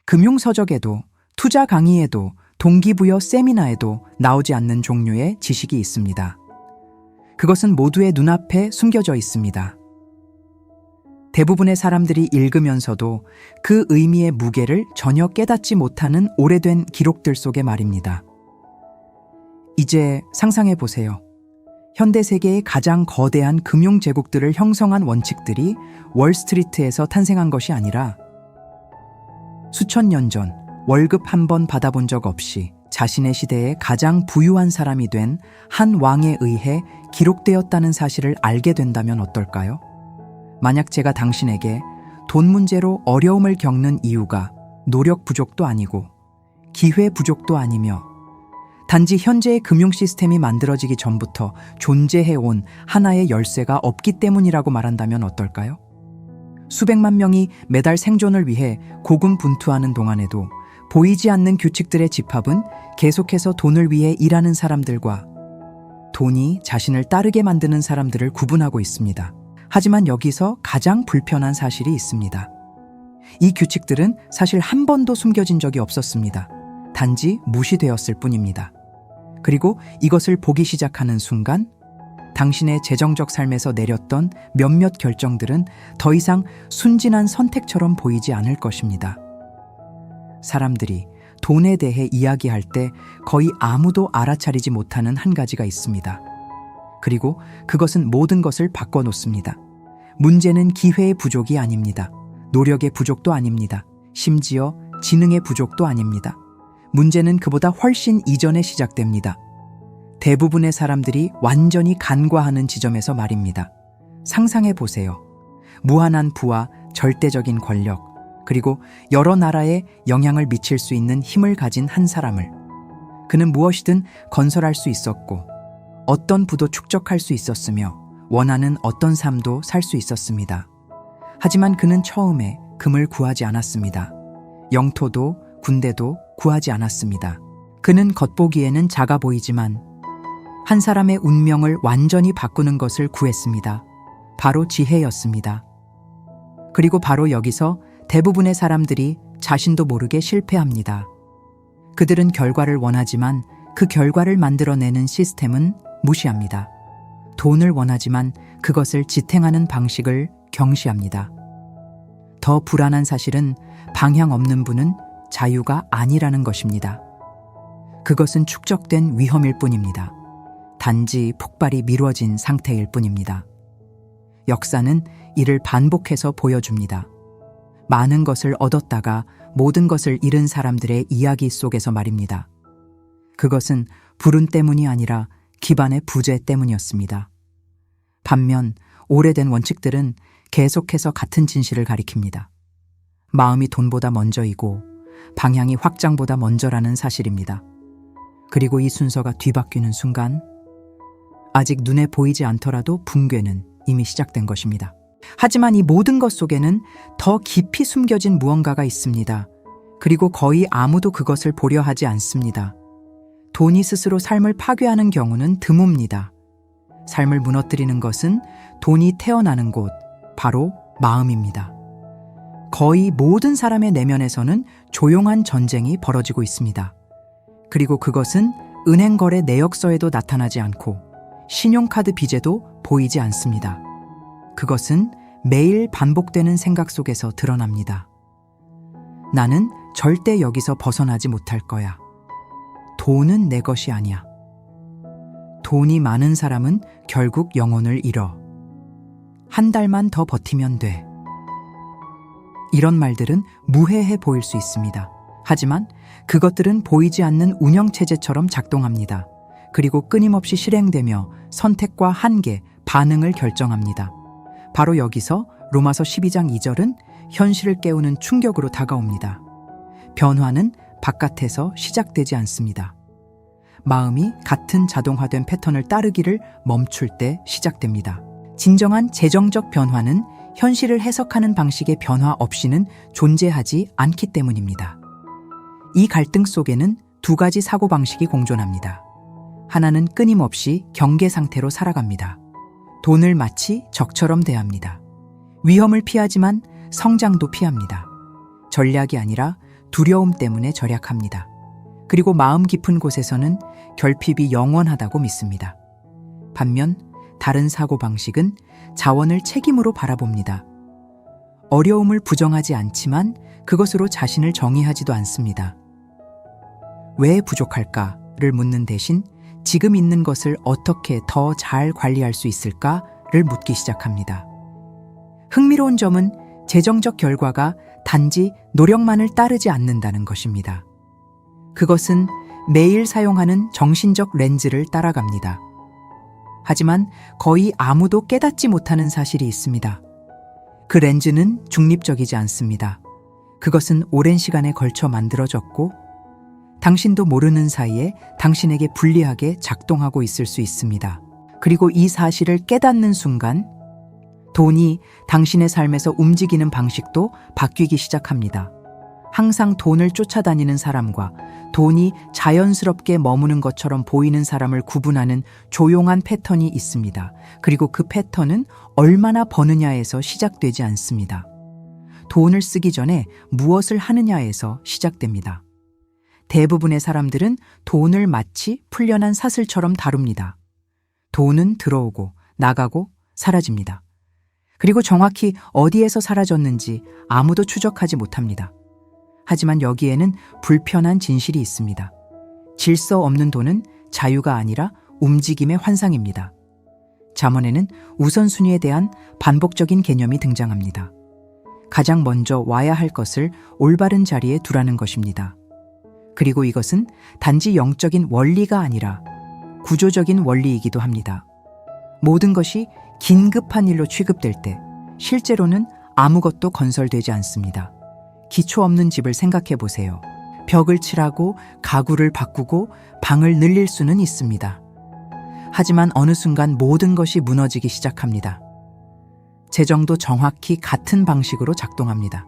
금융서적에도, 투자 강의에도, 동기부여 세미나에도 나오지 않는 종류의 지식이 있습니다. 그것은 모두의 눈앞에 숨겨져 있습니다. 대부분의 사람들이 읽으면서도 그 의미의 무게를 전혀 깨닫지 못하는 오래된 기록들 속의 말입니다. 이제 상상해 보세요. 현대 세계의 가장 거대한 금융 제국들을 형성한 원칙들이 월스트리트에서 탄생한 것이 아니라 수천 년 전 월급 한 번 받아본 적 없이 자신의 시대에 가장 부유한 사람이 된 한 왕에 의해 기록되었다는 사실을 알게 된다면 어떨까요? 만약 제가 당신에게 돈 문제로 어려움을 겪는 이유가 노력 부족도 아니고 기회 부족도 아니며 단지 현재의 금융 시스템이 만들어지기 전부터 존재해온 하나의 열쇠가 없기 때문이라고 말한다면 어떨까요? 수백만 명이 매달 생존을 위해 고군분투하는 동안에도 보이지 않는 규칙들의 집합은 계속해서 돈을 위해 일하는 사람들과 돈이 자신을 따르게 만드는 사람들을 구분하고 있습니다. 하지만 여기서 가장 불편한 사실이 있습니다. 이 규칙들은 사실 한 번도 숨겨진 적이 없었습니다. 단지 무시되었을 뿐입니다. 그리고 이것을 보기 시작하는 순간 당신의 재정적 삶에서 내렸던 몇몇 결정들은 더 이상 순진한 선택처럼 보이지 않을 것입니다. 사람들이 돈에 대해 이야기할 때 거의 아무도 알아차리지 못하는 한 가지가 있습니다. 그리고 그것은 모든 것을 바꿔놓습니다. 문제는 기회의 부족이 아닙니다. 노력의 부족도 아닙니다. 심지어 지능의 부족도 아닙니다. 문제는 그보다 훨씬 이전에 시작됩니다. 대부분의 사람들이 완전히 간과하는 지점에서 말입니다. 상상해 보세요. 무한한 부와 절대적인 권력, 그리고 여러 나라에 영향을 미칠 수 있는 힘을 가진 한 사람을. 그는 무엇이든 건설할 수 있었고 어떤 부도 축적할 수 있었으며 원하는 어떤 삶도 살 수 있었습니다. 하지만 그는 처음에 금을 구하지 않았습니다. 영토도 군대도 구하지 않았습니다. 그는 겉보기에는 작아 보이지만 한 사람의 운명을 완전히 바꾸는 것을 구했습니다. 바로 지혜였습니다. 그리고 바로 여기서 대부분의 사람들이 자신도 모르게 실패합니다. 그들은 결과를 원하지만 그 결과를 만들어내는 시스템은 무시합니다. 돈을 원하지만 그것을 지탱하는 방식을 경시합니다. 더 불안한 사실은 방향 없는 분은 자유가 아니라는 것입니다. 그것은 축적된 위험일 뿐입니다. 단지 폭발이 미뤄진 상태일 뿐입니다. 역사는 이를 반복해서 보여줍니다. 많은 것을 얻었다가 모든 것을 잃은 사람들의 이야기 속에서 말입니다. 그것은 불운 때문이 아니라 기반의 부재 때문이었습니다. 반면 오래된 원칙들은 계속해서 같은 진실을 가리킵니다. 마음이 돈보다 먼저이고 방향이 확장보다 먼저라는 사실입니다. 그리고 이 순서가 뒤바뀌는 순간 아직 눈에 보이지 않더라도 붕괴는 이미 시작된 것입니다. 하지만 이 모든 것 속에는 더 깊이 숨겨진 무언가가 있습니다. 그리고 거의 아무도 그것을 보려 하지 않습니다. 돈이 스스로 삶을 파괴하는 경우는 드뭅니다. 삶을 무너뜨리는 것은 돈이 태어나는 곳, 바로 마음입니다. 거의 모든 사람의 내면에서는 조용한 전쟁이 벌어지고 있습니다. 그리고 그것은 은행 거래 내역서에도 나타나지 않고 신용카드 빚에도 보이지 않습니다. 그것은 매일 반복되는 생각 속에서 드러납니다. 나는 절대 여기서 벗어나지 못할 거야. 돈은 내 것이 아니야. 돈이 많은 사람은 결국 영혼을 잃어. 한 달만 더 버티면 돼. 이런 말들은 무해해 보일 수 있습니다. 하지만 그것들은 보이지 않는 운영체제처럼 작동합니다. 그리고 끊임없이 실행되며 선택과 한계, 반응을 결정합니다. 바로 여기서 로마서 12장 2절은 현실을 깨우는 충격으로 다가옵니다. 변화는 바깥에서 시작되지 않습니다. 마음이 같은 자동화된 패턴을 따르기를 멈출 때 시작됩니다. 진정한 재정적 변화는 현실을 해석하는 방식의 변화 없이는 존재하지 않기 때문입니다. 이 갈등 속에는 두 가지 사고방식이 공존합니다. 하나는 끊임없이 경계 상태로 살아갑니다. 돈을 마치 적처럼 대합니다. 위험을 피하지만 성장도 피합니다. 전략이 아니라 두려움 때문에 절약합니다. 그리고 마음 깊은 곳에서는 결핍이 영원하다고 믿습니다. 반면 다른 사고방식은 자원을 책임으로 바라봅니다. 어려움을 부정하지 않지만 그것으로 자신을 정의하지도 않습니다. 왜 부족할까를 묻는 대신 지금 있는 것을 어떻게 더 잘 관리할 수 있을까를 묻기 시작합니다. 흥미로운 점은 재정적 결과가 단지 노력만을 따르지 않는다는 것입니다. 그것은 매일 사용하는 정신적 렌즈를 따라갑니다. 하지만 거의 아무도 깨닫지 못하는 사실이 있습니다. 그 렌즈는 중립적이지 않습니다. 그것은 오랜 시간에 걸쳐 만들어졌고 당신도 모르는 사이에 당신에게 불리하게 작동하고 있을 수 있습니다. 그리고 이 사실을 깨닫는 순간 돈이 당신의 삶에서 움직이는 방식도 바뀌기 시작합니다. 항상 돈을 쫓아다니는 사람과 돈이 자연스럽게 머무는 것처럼 보이는 사람을 구분하는 조용한 패턴이 있습니다. 그리고 그 패턴은 얼마나 버느냐에서 시작되지 않습니다. 돈을 쓰기 전에 무엇을 하느냐에서 시작됩니다. 대부분의 사람들은 돈을 마치 풀려난 사슬처럼 다룹니다. 돈은 들어오고 나가고 사라집니다. 그리고 정확히 어디에서 사라졌는지 아무도 추적하지 못합니다. 하지만 여기에는 불편한 진실이 있습니다. 질서 없는 돈은 자유가 아니라 움직임의 환상입니다. 잠언에는 우선순위에 대한 반복적인 개념이 등장합니다. 가장 먼저 와야 할 것을 올바른 자리에 두라는 것입니다. 그리고 이것은 단지 영적인 원리가 아니라 구조적인 원리이기도 합니다. 모든 것이 긴급한 일로 취급될 때 실제로는 아무것도 건설되지 않습니다. 기초 없는 집을 생각해 보세요. 벽을 칠하고 가구를 바꾸고 방을 늘릴 수는 있습니다. 하지만 어느 순간 모든 것이 무너지기 시작합니다. 재정도 정확히 같은 방식으로 작동합니다.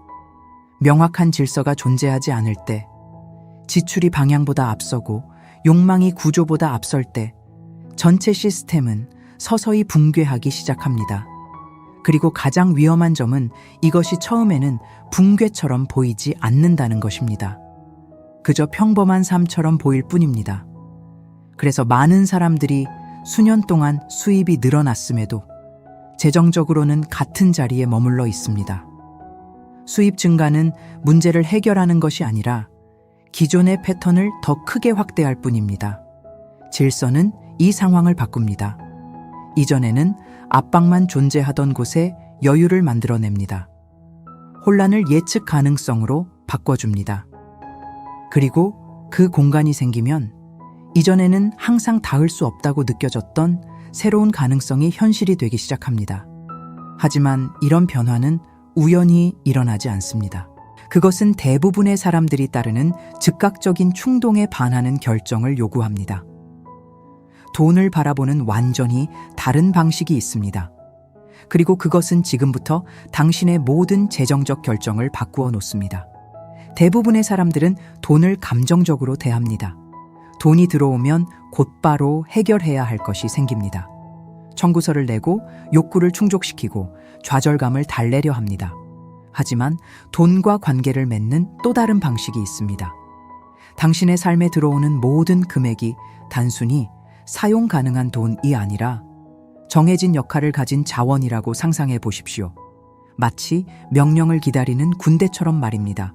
명확한 질서가 존재하지 않을 때, 지출이 방향보다 앞서고 욕망이 구조보다 앞설 때 전체 시스템은 서서히 붕괴하기 시작합니다. 그리고 가장 위험한 점은 이것이 처음에는 붕괴처럼 보이지 않는다는 것입니다. 그저 평범한 삶처럼 보일 뿐입니다. 그래서 많은 사람들이 수년 동안 수입이 늘어났음에도 재정적으로는 같은 자리에 머물러 있습니다. 수입 증가는 문제를 해결하는 것이 아니라 기존의 패턴을 더 크게 확대할 뿐입니다. 질서는 이 상황을 바꿉니다. 이전에는 압박만 존재하던 곳에 여유를 만들어냅니다. 혼란을 예측 가능성으로 바꿔줍니다. 그리고 그 공간이 생기면 이전에는 항상 닿을 수 없다고 느껴졌던 새로운 가능성이 현실이 되기 시작합니다. 하지만 이런 변화는 우연히 일어나지 않습니다. 그것은 대부분의 사람들이 따르는 즉각적인 충동에 반하는 결정을 요구합니다. 돈을 바라보는 완전히 다른 방식이 있습니다. 그리고 그것은 지금부터 당신의 모든 재정적 결정을 바꾸어 놓습니다. 대부분의 사람들은 돈을 감정적으로 대합니다. 돈이 들어오면 곧바로 해결해야 할 것이 생깁니다. 청구서를 내고 욕구를 충족시키고 좌절감을 달래려 합니다. 하지만 돈과 관계를 맺는 또 다른 방식이 있습니다. 당신의 삶에 들어오는 모든 금액이 단순히 사용 가능한 돈이 아니라 정해진 역할을 가진 자원이라고 상상해 보십시오. 마치 명령을 기다리는 군대처럼 말입니다.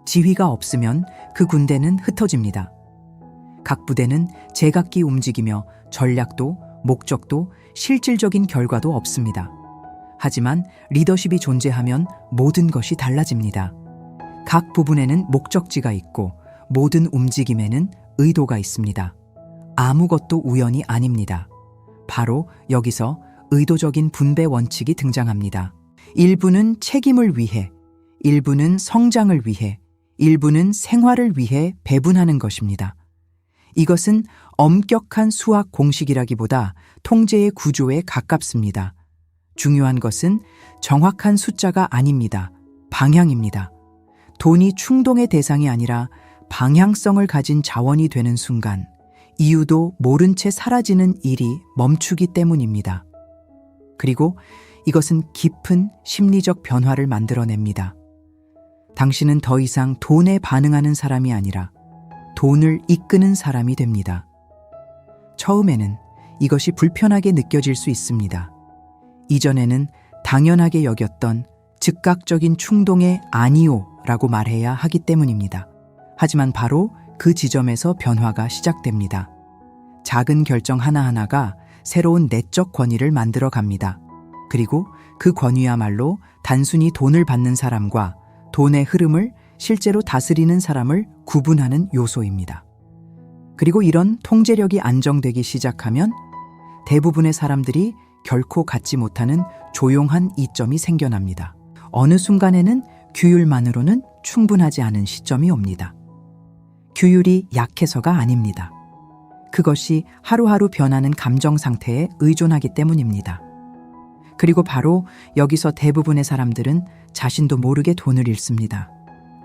지휘가 없으면 그 군대는 흩어집니다. 각 부대는 제각기 움직이며 전략도 목적도 실질적인 결과도 없습니다. 하지만 리더십이 존재하면 모든 것이 달라집니다. 각 부분에는 목적지가 있고 모든 움직임에는 의도가 있습니다. 아무것도 우연이 아닙니다. 바로 여기서 의도적인 분배 원칙이 등장합니다. 일부는 책임을 위해, 일부는 성장을 위해, 일부는 생활을 위해 배분하는 것입니다. 이것은 엄격한 수학 공식이라기보다 통제의 구조에 가깝습니다. 중요한 것은 정확한 숫자가 아닙니다. 방향입니다. 돈이 충동의 대상이 아니라 방향성을 가진 자원이 되는 순간 이유도 모른 채 사라지는 일이 멈추기 때문입니다. 그리고 이것은 깊은 심리적 변화를 만들어냅니다. 당신은 더 이상 돈에 반응하는 사람이 아니라 돈을 이끄는 사람이 됩니다. 처음에는 이것이 불편하게 느껴질 수 있습니다. 이전에는 당연하게 여겼던 즉각적인 충동에 아니요 라고 말해야 하기 때문입니다. 하지만 바로 그 지점에서 변화가 시작됩니다. 작은 결정 하나하나가 새로운 내적 권위를 만들어 갑니다. 그리고 그 권위야말로 단순히 돈을 받는 사람과 돈의 흐름을 실제로 다스리는 사람을 구분하는 요소입니다. 그리고 이런 통제력이 안정되기 시작하면 대부분의 사람들이 결코 갖지 못하는 조용한 이점이 생겨납니다. 어느 순간에는 규율만으로는 충분하지 않은 시점이 옵니다. 규율이 약해서가 아닙니다. 그것이 하루하루 변하는 감정 상태에 의존하기 때문입니다. 그리고 바로 여기서 대부분의 사람들은 자신도 모르게 돈을 잃습니다.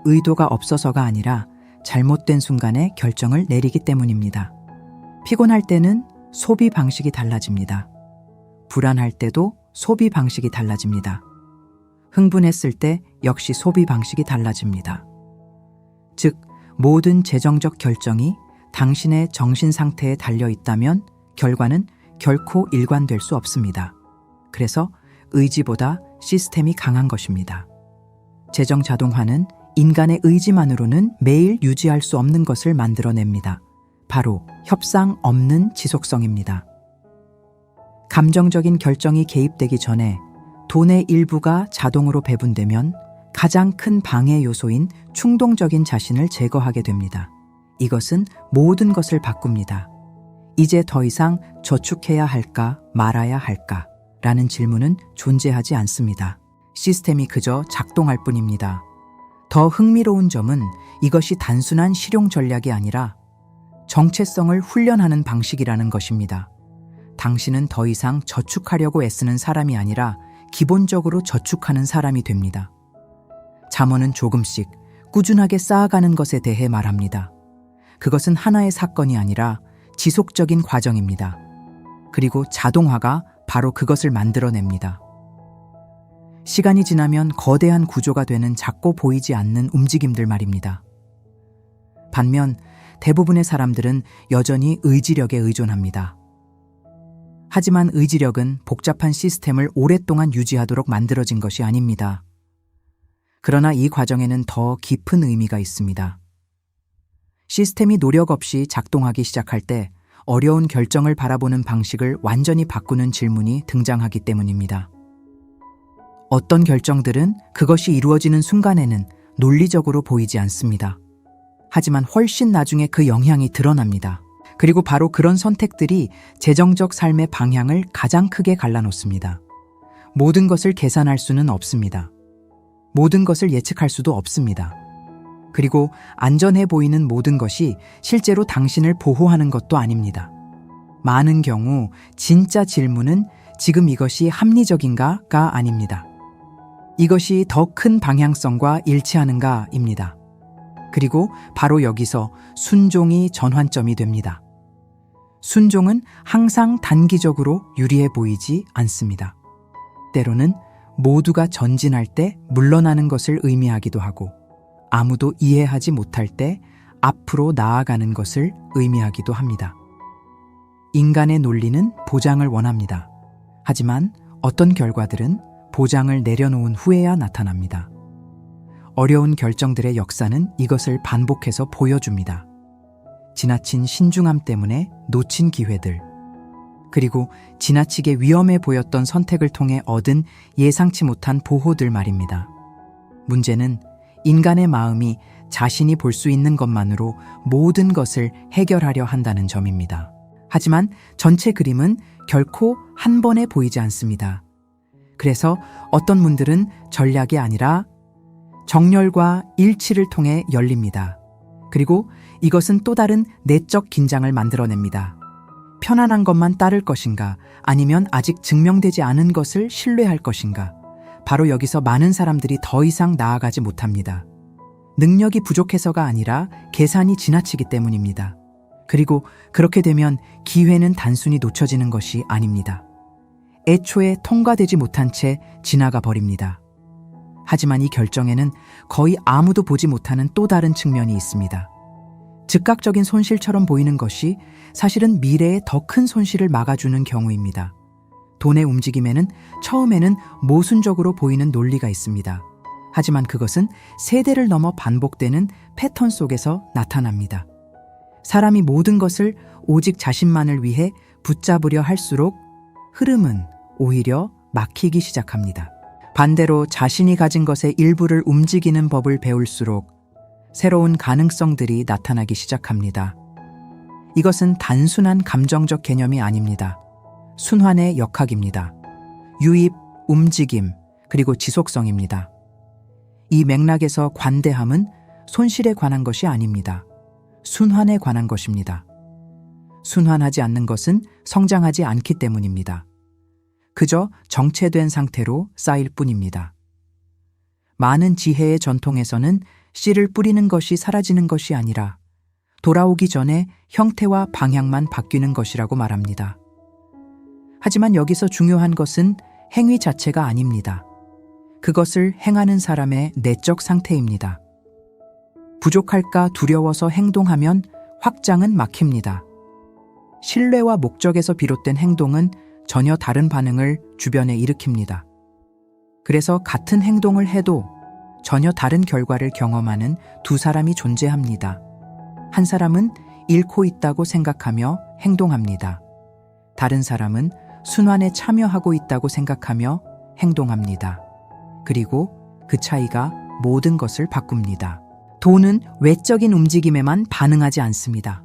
의도가 없어서가 아니라 잘못된 순간에 결정을 내리기 때문입니다. 피곤할 때는 소비 방식이 달라집니다. 불안할 때도 소비 방식이 달라집니다. 흥분했을 때 역시 소비 방식이 달라집니다. 즉, 모든 재정적 결정이 당신의 정신 상태에 달려 있다면 결과는 결코 일관될 수 없습니다. 그래서 의지보다 시스템이 강한 것입니다. 재정 자동화는 인간의 의지만으로는 매일 유지할 수 없는 것을 만들어냅니다. 바로 협상 없는 지속성입니다. 감정적인 결정이 개입되기 전에 돈의 일부가 자동으로 배분되면 가장 큰 방해 요소인 충동적인 자신을 제거하게 됩니다. 이것은 모든 것을 바꿉니다. 이제 더 이상 저축해야 할까 말아야 할까 라는 질문은 존재하지 않습니다. 시스템이 그저 작동할 뿐입니다. 더 흥미로운 점은 이것이 단순한 실용 전략이 아니라 정체성을 훈련하는 방식이라는 것입니다. 당신은 더 이상 저축하려고 애쓰는 사람이 아니라 기본적으로 저축하는 사람이 됩니다. 잠언은 조금씩 꾸준하게 쌓아가는 것에 대해 말합니다. 그것은 하나의 사건이 아니라 지속적인 과정입니다. 그리고 자동화가 바로 그것을 만들어냅니다. 시간이 지나면 거대한 구조가 되는 작고 보이지 않는 움직임들 말입니다. 반면 대부분의 사람들은 여전히 의지력에 의존합니다. 하지만 의지력은 복잡한 시스템을 오랫동안 유지하도록 만들어진 것이 아닙니다. 그러나 이 과정에는 더 깊은 의미가 있습니다. 시스템이 노력 없이 작동하기 시작할 때 어려운 결정을 바라보는 방식을 완전히 바꾸는 질문이 등장하기 때문입니다. 어떤 결정들은 그것이 이루어지는 순간에는 논리적으로 보이지 않습니다. 하지만 훨씬 나중에 그 영향이 드러납니다. 그리고 바로 그런 선택들이 재정적 삶의 방향을 가장 크게 갈라놓습니다. 모든 것을 계산할 수는 없습니다. 모든 것을 예측할 수도 없습니다. 그리고 안전해 보이는 모든 것이 실제로 당신을 보호하는 것도 아닙니다. 많은 경우 진짜 질문은 지금 이것이 합리적인가가 아닙니다. 이것이 더 큰 방향성과 일치하는가입니다. 그리고 바로 여기서 순종이 전환점이 됩니다. 순종은 항상 단기적으로 유리해 보이지 않습니다. 때로는 모두가 전진할 때 물러나는 것을 의미하기도 하고 아무도 이해하지 못할 때 앞으로 나아가는 것을 의미하기도 합니다. 인간의 논리는 보장을 원합니다. 하지만 어떤 결과들은 보장을 내려놓은 후에야 나타납니다. 어려운 결정들의 역사는 이것을 반복해서 보여줍니다. 지나친 신중함 때문에 놓친 기회들, 그리고 지나치게 위험해 보였던 선택을 통해 얻은 예상치 못한 보호들 말입니다. 문제는 인간의 마음이 자신이 볼 수 있는 것만으로 모든 것을 해결하려 한다는 점입니다. 하지만 전체 그림은 결코 한 번에 보이지 않습니다. 그래서 어떤 문들은 전략이 아니라 정렬과 일치를 통해 열립니다. 그리고 이것은 또 다른 내적 긴장을 만들어냅니다. 편안한 것만 따를 것인가, 아니면 아직 증명되지 않은 것을 신뢰할 것인가. 바로 여기서 많은 사람들이 더 이상 나아가지 못합니다. 능력이 부족해서가 아니라 계산이 지나치기 때문입니다. 그리고 그렇게 되면 기회는 단순히 놓쳐지는 것이 아닙니다. 애초에 통과되지 못한 채 지나가 버립니다. 하지만 이 결정에는 거의 아무도 보지 못하는 또 다른 측면이 있습니다. 즉각적인 손실처럼 보이는 것이 사실은 미래의 더 큰 손실을 막아주는 경우입니다. 돈의 움직임에는 처음에는 모순적으로 보이는 논리가 있습니다. 하지만 그것은 세대를 넘어 반복되는 패턴 속에서 나타납니다. 사람이 모든 것을 오직 자신만을 위해 붙잡으려 할수록 흐름은 오히려 막히기 시작합니다. 반대로 자신이 가진 것의 일부를 움직이는 법을 배울수록 새로운 가능성들이 나타나기 시작합니다. 이것은 단순한 감정적 개념이 아닙니다. 순환의 역학입니다. 유입, 움직임, 그리고 지속성입니다. 이 맥락에서 관대함은 손실에 관한 것이 아닙니다. 순환에 관한 것입니다. 순환하지 않는 것은 성장하지 않기 때문입니다. 그저 정체된 상태로 쌓일 뿐입니다. 많은 지혜의 전통에서는 씨를 뿌리는 것이 사라지는 것이 아니라 돌아오기 전에 형태와 방향만 바뀌는 것이라고 말합니다. 하지만 여기서 중요한 것은 행위 자체가 아닙니다. 그것을 행하는 사람의 내적 상태입니다. 부족할까 두려워서 행동하면 확장은 막힙니다. 신뢰와 목적에서 비롯된 행동은 전혀 다른 반응을 주변에 일으킵니다. 그래서 같은 행동을 해도 전혀 다른 결과를 경험하는 두 사람이 존재합니다. 한 사람은 잃고 있다고 생각하며 행동합니다. 다른 사람은 순환에 참여하고 있다고 생각하며 행동합니다. 그리고 그 차이가 모든 것을 바꿉니다. 돈은 외적인 움직임에만 반응하지 않습니다.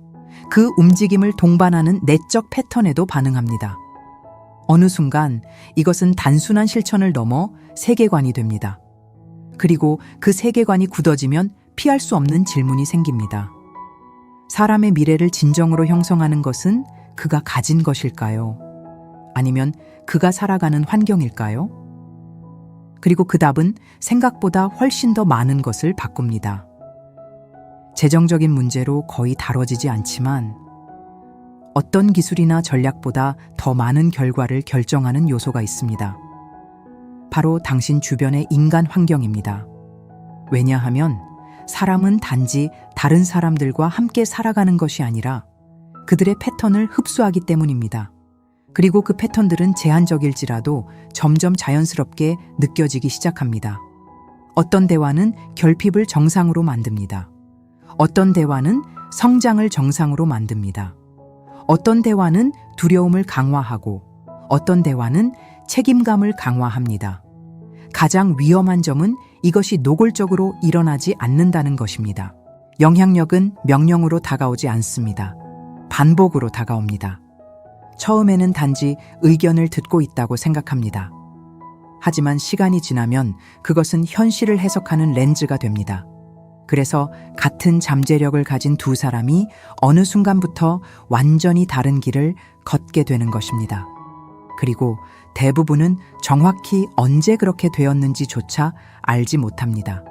그 움직임을 동반하는 내적 패턴에도 반응합니다. 어느 순간 이것은 단순한 실천을 넘어 세계관이 됩니다. 그리고 그 세계관이 굳어지면 피할 수 없는 질문이 생깁니다. 사람의 미래를 진정으로 형성하는 것은 그가 가진 것일까요? 아니면 그가 살아가는 환경일까요? 그리고 그 답은 생각보다 훨씬 더 많은 것을 바꿉니다. 재정적인 문제로 거의 다뤄지지 않지만 어떤 기술이나 전략보다 더 많은 결과를 결정하는 요소가 있습니다. 바로 당신 주변의 인간 환경입니다. 왜냐하면 사람은 단지 다른 사람들과 함께 살아가는 것이 아니라 그들의 패턴을 흡수하기 때문입니다. 그리고 그 패턴들은 제한적일지라도 점점 자연스럽게 느껴지기 시작합니다. 어떤 대화는 결핍을 정상으로 만듭니다. 어떤 대화는 성장을 정상으로 만듭니다. 어떤 대화는 두려움을 강화하고 어떤 대화는 책임감을 강화합니다. 가장 위험한 점은 이것이 노골적으로 일어나지 않는다는 것입니다. 영향력은 명령으로 다가오지 않습니다. 반복으로 다가옵니다. 처음에는 단지 의견을 듣고 있다고 생각합니다. 하지만 시간이 지나면 그것은 현실을 해석하는 렌즈가 됩니다. 그래서 같은 잠재력을 가진 두 사람이 어느 순간부터 완전히 다른 길을 걷게 되는 것입니다. 그리고 대부분은 정확히 언제 그렇게 되었는지조차 알지 못합니다.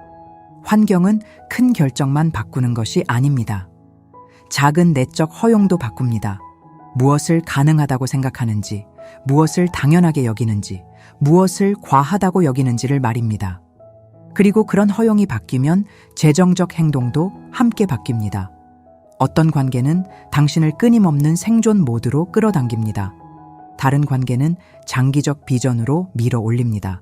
환경은 큰 결정만 바꾸는 것이 아닙니다. 작은 내적 허용도 바꿉니다. 무엇을 가능하다고 생각하는지, 무엇을 당연하게 여기는지, 무엇을 과하다고 여기는지를 말입니다. 그리고 그런 허용이 바뀌면 재정적 행동도 함께 바뀝니다. 어떤 관계는 당신을 끊임없는 생존 모드로 끌어당깁니다. 다른 관계는 장기적 비전으로 밀어 올립니다.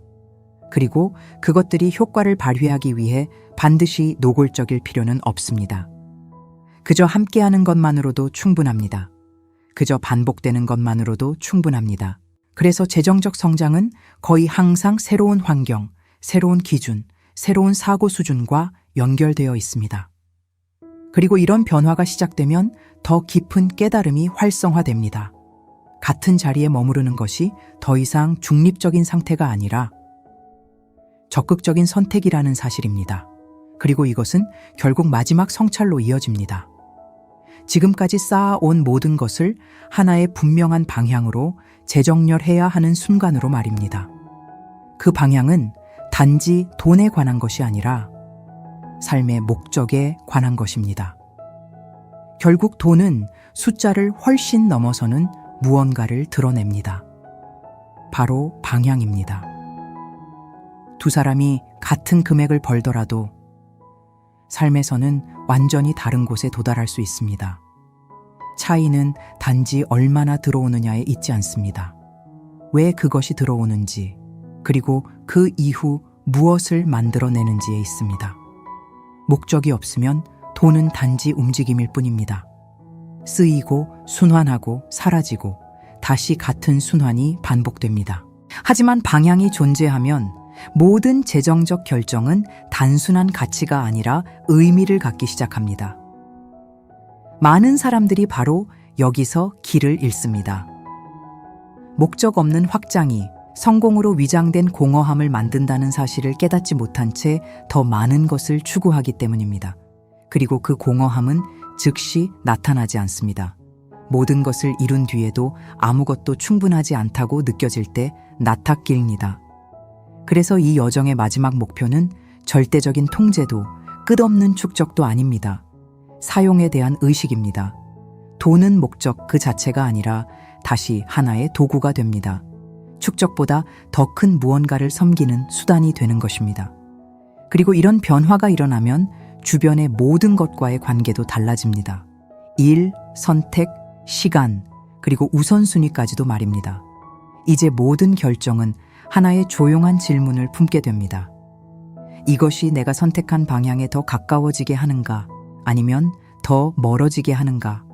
그리고 그것들이 효과를 발휘하기 위해 반드시 노골적일 필요는 없습니다. 그저 함께하는 것만으로도 충분합니다. 그저 반복되는 것만으로도 충분합니다. 그래서 재정적 성장은 거의 항상 새로운 환경, 새로운 기준, 새로운 사고 수준과 연결되어 있습니다. 그리고 이런 변화가 시작되면 더 깊은 깨달음이 활성화됩니다. 같은 자리에 머무르는 것이 더 이상 중립적인 상태가 아니라 적극적인 선택이라는 사실입니다. 그리고 이것은 결국 마지막 성찰로 이어집니다. 지금까지 쌓아온 모든 것을 하나의 분명한 방향으로 재정렬해야 하는 순간으로 말입니다. 그 방향은 단지 돈에 관한 것이 아니라 삶의 목적에 관한 것입니다. 결국 돈은 숫자를 훨씬 넘어서는 무언가를 드러냅니다. 바로 방향입니다. 두 사람이 같은 금액을 벌더라도 삶에서는 완전히 다른 곳에 도달할 수 있습니다. 차이는 단지 얼마나 들어오느냐에 있지 않습니다. 왜 그것이 들어오는지, 그리고 그 이후 무엇을 만들어내는지에 있습니다. 목적이 없으면 돈은 단지 움직임일 뿐입니다. 쓰이고 순환하고 사라지고 다시 같은 순환이 반복됩니다. 하지만 방향이 존재하면 모든 재정적 결정은 단순한 가치가 아니라 의미를 갖기 시작합니다. 많은 사람들이 바로 여기서 길을 잃습니다. 목적 없는 확장이 성공으로 위장된 공허함을 만든다는 사실을 깨닫지 못한 채 더 많은 것을 추구하기 때문입니다. 그리고 그 공허함은 즉시 나타나지 않습니다. 모든 것을 이룬 뒤에도 아무것도 충분하지 않다고 느껴질 때 나탁길입니다. 그래서 이 여정의 마지막 목표는 절대적인 통제도 끝없는 축적도 아닙니다. 사용에 대한 의식입니다. 돈은 목적 그 자체가 아니라 다시 하나의 도구가 됩니다. 축적보다 더 큰 무언가를 섬기는 수단이 되는 것입니다. 그리고 이런 변화가 일어나면 주변의 모든 것과의 관계도 달라집니다. 일, 선택, 시간, 그리고 우선순위까지도 말입니다. 이제 모든 결정은 하나의 조용한 질문을 품게 됩니다. 이것이 내가 선택한 방향에 더 가까워지게 하는가, 아니면 더 멀어지게 하는가?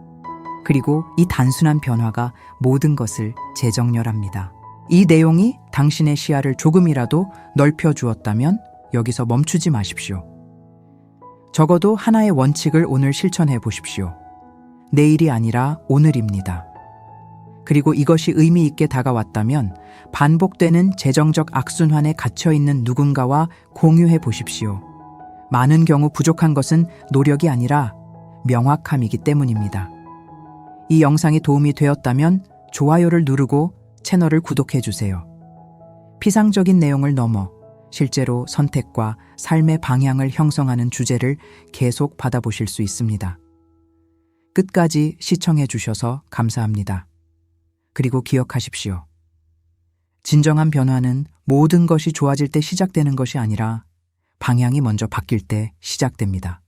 그리고 이 단순한 변화가 모든 것을 재정렬합니다. 이 내용이 당신의 시야를 조금이라도 넓혀 주었다면 여기서 멈추지 마십시오. 적어도 하나의 원칙을 오늘 실천해 보십시오. 내일이 아니라 오늘입니다. 그리고 이것이 의미 있게 다가왔다면 반복되는 재정적 악순환에 갇혀있는 누군가와 공유해 보십시오. 많은 경우 부족한 것은 노력이 아니라 명확함이기 때문입니다. 이 영상이 도움이 되었다면 좋아요를 누르고 채널을 구독해 주세요. 피상적인 내용을 넘어 실제로 선택과 삶의 방향을 형성하는 주제를 계속 받아보실 수 있습니다. 끝까지 시청해 주셔서 감사합니다. 그리고 기억하십시오. 진정한 변화는 모든 것이 좋아질 때 시작되는 것이 아니라 방향이 먼저 바뀔 때 시작됩니다.